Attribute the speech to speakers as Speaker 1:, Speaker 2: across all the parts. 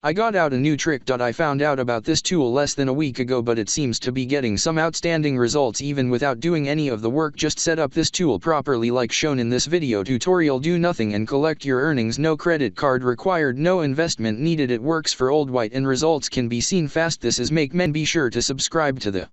Speaker 1: I got out a new trick. I found out about this tool less than a week ago, but it seems to be getting some outstanding results even without doing any of the work. Just set up this tool properly like shown in this video tutorial. Do nothing and collect your earnings. No credit card required, no investment needed. It works for old white and results can be seen fast. This is make men. Be sure to subscribe to the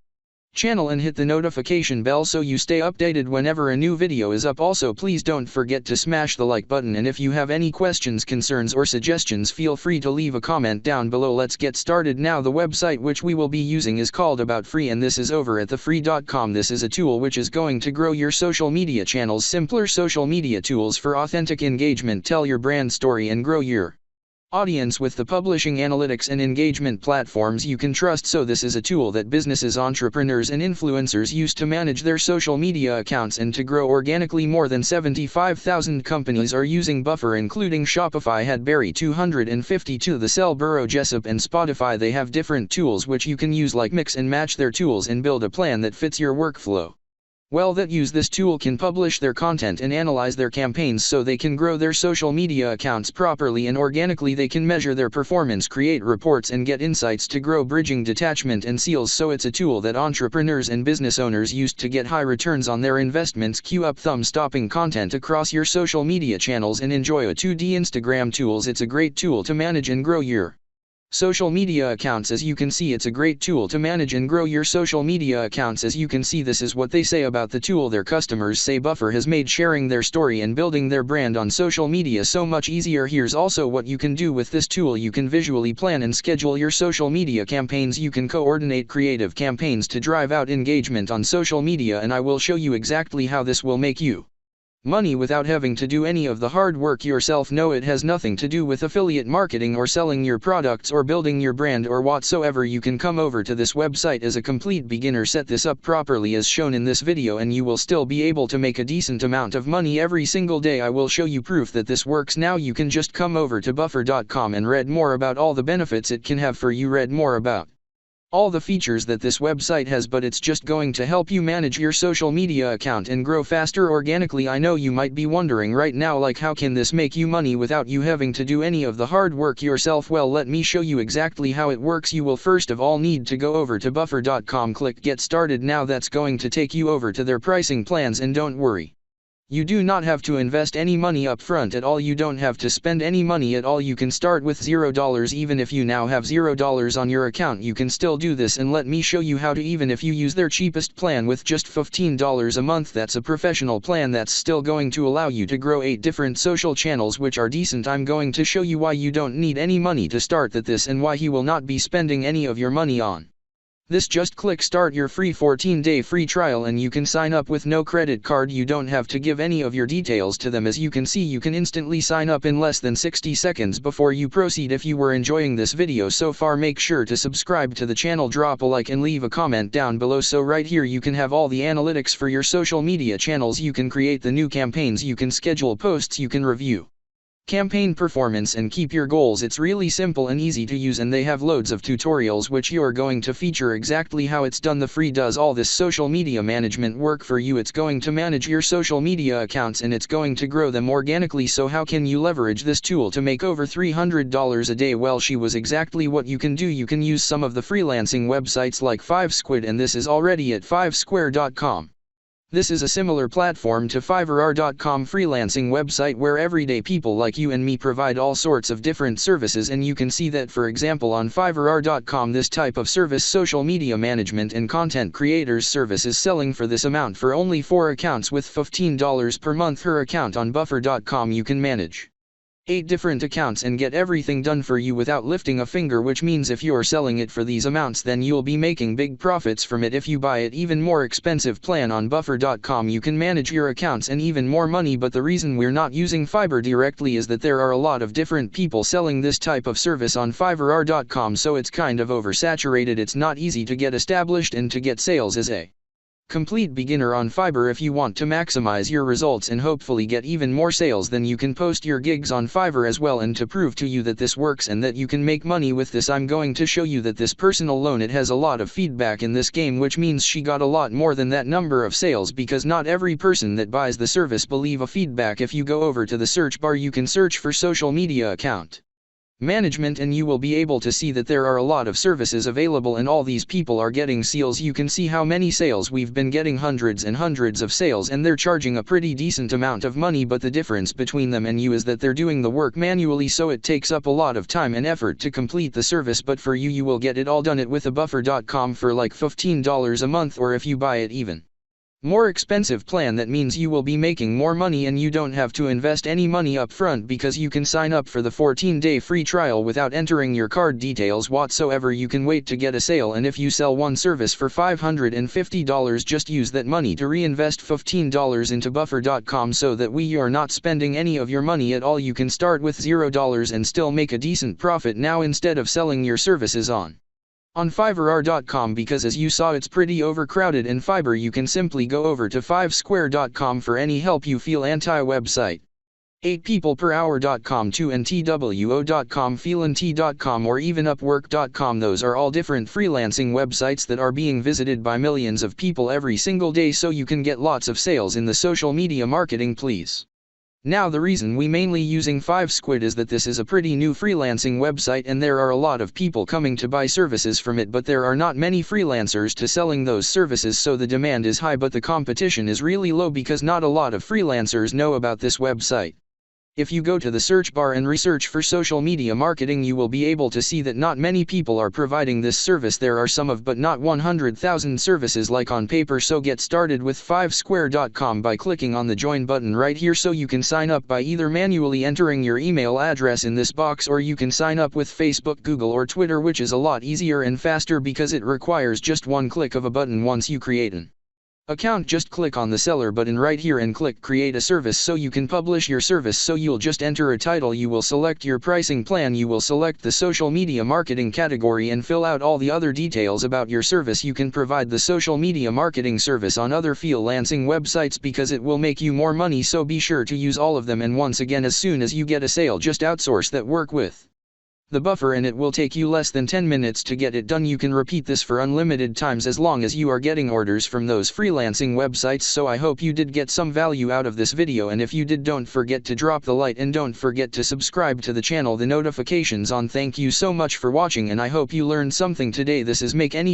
Speaker 1: channel and hit the notification bell so you stay updated whenever a new video is up. Also, please don't forget to smash the like button, and if you have any questions, concerns or suggestions, feel free to leave a comment down below. Let's get started now. The website which we will be using is called About Free, and this is over at thefree.com. This is a tool which is going to grow your social media channels. Simpler social media tools for authentic engagement. Tell your brand story and grow your audience with the publishing, analytics and engagement platforms you can trust. So this is a tool that businesses, entrepreneurs and influencers use to manage their social media accounts and to grow organically. More than 75,000 companies are using Buffer, including Shopify, Hadberry 252, The Cell, Burrow, Jessup and Spotify. They have different tools which you can use, like mix and match their tools and build a plan that fits your workflow. That use this tool can publish their content and analyze their campaigns so they can grow their social media accounts properly and organically. They can measure their performance, create reports and get insights to grow, bridging detachment and sales. So it's a tool that entrepreneurs and business owners use to get high returns on their investments. Queue up thumb-stopping content across your social media channels and enjoy a 2D Instagram tools. It's a great tool to manage and grow your social media accounts. As you can see, it's a great tool to manage and grow your social media accounts. As you can see, this is what they say about the tool. Their customers say Buffer has made sharing their story and building their brand on social media so much easier. Here's also what you can do with this tool. You can visually plan and schedule your social media campaigns. You can coordinate creative campaigns to drive out engagement on social media, and I will show you exactly how this will make you money without having to do any of the hard work yourself. No, it has nothing to do with affiliate marketing or selling your products or building your brand or whatsoever. You can come over to this website as a complete beginner, set this up properly as shown in this video, and you will still be able to make a decent amount of money every single day. I will show you proof that this works now. You can just come over to buffer.com and read more about all the benefits it can have for you. Read more about all the features that this website has, but it's just going to help you manage your social media account and grow faster organically. I know you might be wondering right now, like, how can this make you money without you having to do any of the hard work yourself? Well, let me show you exactly how it works. You will first of all need to go over to buffer.com, click get started now. That's going to take you over to their pricing plans, and don't worry, you do not have to invest any money up front at all. You don't have to spend any money at all. You can start with $0. Even if you now have $0 on your account, you can still do this, and let me show you how to. Even if you use their cheapest plan with just $15 a month, that's a professional plan that's still going to allow you to grow 8 different social channels which are decent. I'm going to show you why you don't need any money to start this and why you will not be spending any of your money on this. Just click start your free 14-day free trial and you can sign up with no credit card. You don't have to give any of your details to them. As you can see, you can instantly sign up in less than 60 seconds. Before you proceed, if you were enjoying this video so far, make sure to subscribe to the channel, drop a like and leave a comment down below. So right here you can have all the analytics for your social media channels. You can create the new campaigns, you can schedule posts, you can review campaign performance and keep your goals. It's really simple and easy to use, and they have loads of tutorials which you are going to feature exactly how it's done. The free does all this social media management work for you. It's going to manage your social media accounts and it's going to grow them organically. So how can you leverage this tool to make over $300 a day? Well, she was exactly what you can do. You can use some of the freelancing websites like 5squid, and this is already at 5square.com. This is a similar platform to Fiverr.com freelancing website where everyday people like you and me provide all sorts of different services, and you can see that, for example, on Fiverr.com this type of service, social media management and content creators service, is selling for this amount for only 4 accounts with $15 per month. Her account on Buffer.com, you can manage 8 different accounts and get everything done for you without lifting a finger, which means if you're selling it for these amounts, then you'll be making big profits from it. If you buy it even more expensive plan on Buffer.com, you can manage your accounts and even more money. But the reason we're not using Fiverr directly is that there are a lot of different people selling this type of service on Fiverr.com, so it's kind of oversaturated. It's not easy to get established and to get sales as a complete beginner on Fiverr. If you want to maximize your results and hopefully get even more sales, then you can post your gigs on Fiverr as well. And to prove to you that this works and that you can make money with this, I'm going to show you that this personal loan, it has a lot of feedback in this game, which means she got a lot more than that number of sales, because not every person that buys the service believe a feedback. If you go over to the search bar, you can search for social media account management, and you will be able to see that there are a lot of services available and all these people are getting sales. You can see how many sales we've been getting, hundreds and hundreds of sales, and they're charging a pretty decent amount of money, but the difference between them and you is that they're doing the work manually, so it takes up a lot of time and effort to complete the service, but for you, you will get it all done it with a buffer.com for like $15 a month, or if you buy it even more expensive plan, that means you will be making more money and you don't have to invest any money up front because you can sign up for the 14-day free trial without entering your card details whatsoever. You can wait to get a sale, and if you sell one service for $550, just use that money to reinvest $15 into buffer.com so that you are not spending any of your money at all. You can start with $0 and still make a decent profit now instead of selling your services on Fiverr.com, because as you saw it's pretty overcrowded in Fiverr. You can simply go over to 5square.com for any help you feel. Anti-website 8peopleperhour.com, 2ntwo.com, feelnt.com, or even upwork.com. Those are all different freelancing websites that are being visited by millions of people every single day, so you can get lots of sales in the social media marketing. Please. Now the reason we mainly using 5squid is that this is a pretty new freelancing website and there are a lot of people coming to buy services from it, but there are not many freelancers to selling those services, so the demand is high but the competition is really low because not a lot of freelancers know about this website. If you go to the search bar and research for social media marketing, you will be able to see that not many people are providing this service. There are some of but not 100,000 services like on paper. So get started with 5square.com by clicking on the join button right here, so you can sign up by either manually entering your email address in this box, or you can sign up with Facebook, Google, or Twitter, which is a lot easier and faster because it requires just one click of a button. Once you create an account, just click on the seller button right here and click create a service so you can publish your service. So you'll just enter a title, you will select your pricing plan, you will select the social media marketing category and fill out all the other details about your service. You can provide the social media marketing service on other freelancing websites because it will make you more money, so be sure to use all of them. And once again, as soon as you get a sale, just outsource that work with the buffer and it will take you less than 10 minutes to get it done. You can repeat this for unlimited times as long as you are getting orders from those freelancing websites. So I hope you did get some value out of this video, and if you did, don't forget to drop the like and don't forget to subscribe to the channel, the notifications on. Thank you so much for watching and I hope you learned something today. This is Make Any